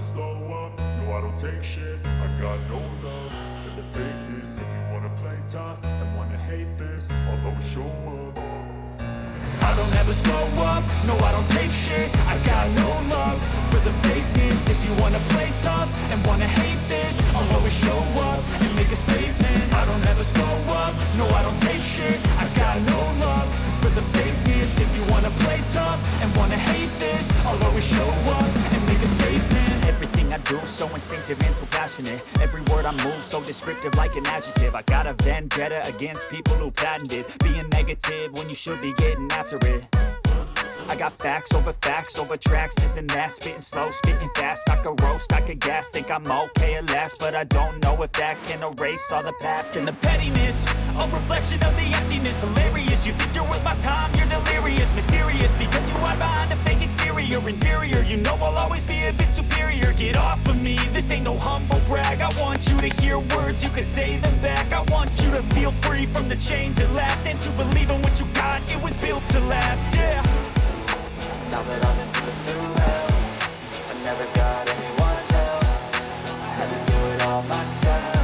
slow up, no I don't take shit. I got no love for the fakeness. If you wanna play tough and wanna hate this, I'll always show up. I don't ever slow up, no I don't take shit. I got no love for the fakeness. If you wanna play tough and wanna hate this, I'll always show up and make a statement. I don't ever slow up, no I don't take shit. I got no love for the fakeness. If you wanna play tough and wanna hate this, I'll always show up and make a statement. Everything I do so instinctive and so passionate. Every word I move so descriptive like an adjective. I got a vendetta against people who patented being negative when you should be getting after it. I got facts over tracks, this and that. Spitting slow, spitting fast. I could roast, I could gas. Think I'm okay at last, but I don't know if that can erase all the past. And the pettiness, a reflection of the emptiness. Hilarious, you think you're worth my time, you're delirious. Mysterious, because you hide behind a fake exterior. Inferior, you know I'll always be a bit superior. Get off of me, this ain't no humble brag. I want you to hear words, you can say them back. I want you to feel free from the chains at last, and to believe in what you got, it was built to last, yeah. Now that I've been through hell, I never got anyone's help. I had to do it all myself.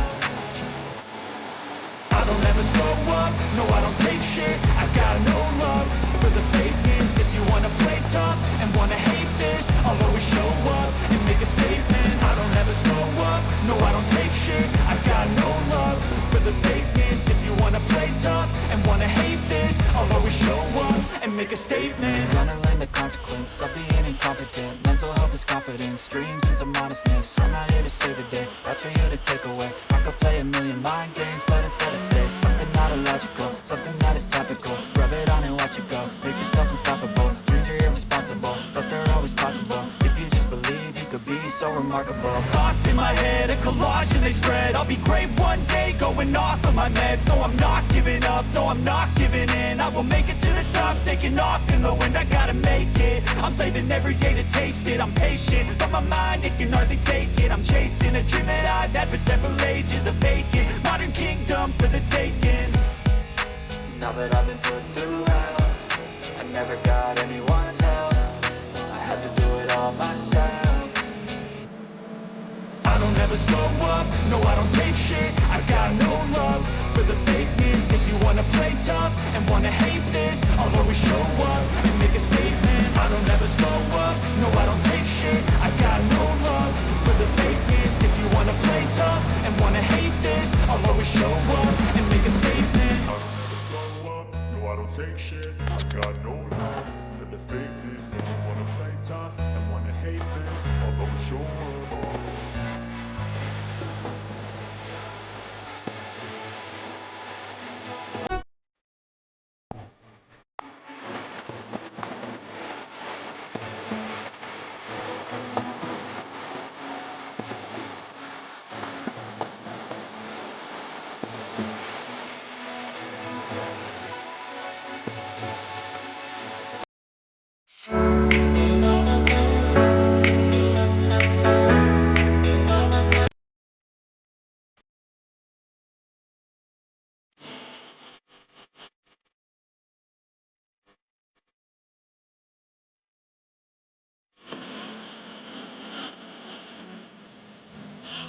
I don't ever slow up, no I don't take shit. I got no love for the fakeness. If you wanna play tough and wanna hate this, I'll always show up and make a statement. I don't ever slow up, no I don't take shit. I got no love for the fakeness. If you wanna play tough and wanna hate this, I'll always show up and make a statement. Gonna learn the consequence of being incompetent. Mental health is confidence, dreams and some modestness. I'm not here to save the day, that's for you to take away. I could play a million mind games, but instead I say something not illogical, something that is topical. Rub it on and watch it go, make yourself unstoppable. Dreams are irresponsible, but they're always possible. If you just believe, you could be so remarkable. Thoughts in my head, a collage and they spread. I'll be great one day, going off of my meds. No, I'm not giving up, no, I'm not giving in. I will make it to the top, taking off in the wind. I gotta make it, I'm saving every day to taste it. I'm patient, but my mind, it can hardly take it. I'm chasing a dream that I've had for several ages. A vacant, modern kingdom for the taking. Now that I've been put through hell, I never got anyone's help. I had to do it all myself. I don't ever slow up, no I don't take shit. I got no love for the fakeness. If you wanna play tough and wanna hate this, I'll always show up and make a statement. I don't ever slow up, no I don't take shit. I got no love for the fakeness. If you wanna play tough and wanna hate this, I'll always show up and make a statement. I don't ever slow up, no I don't take shit. I got no love for the fakeness. If you wanna play tough and wanna hate this, I'll always show up.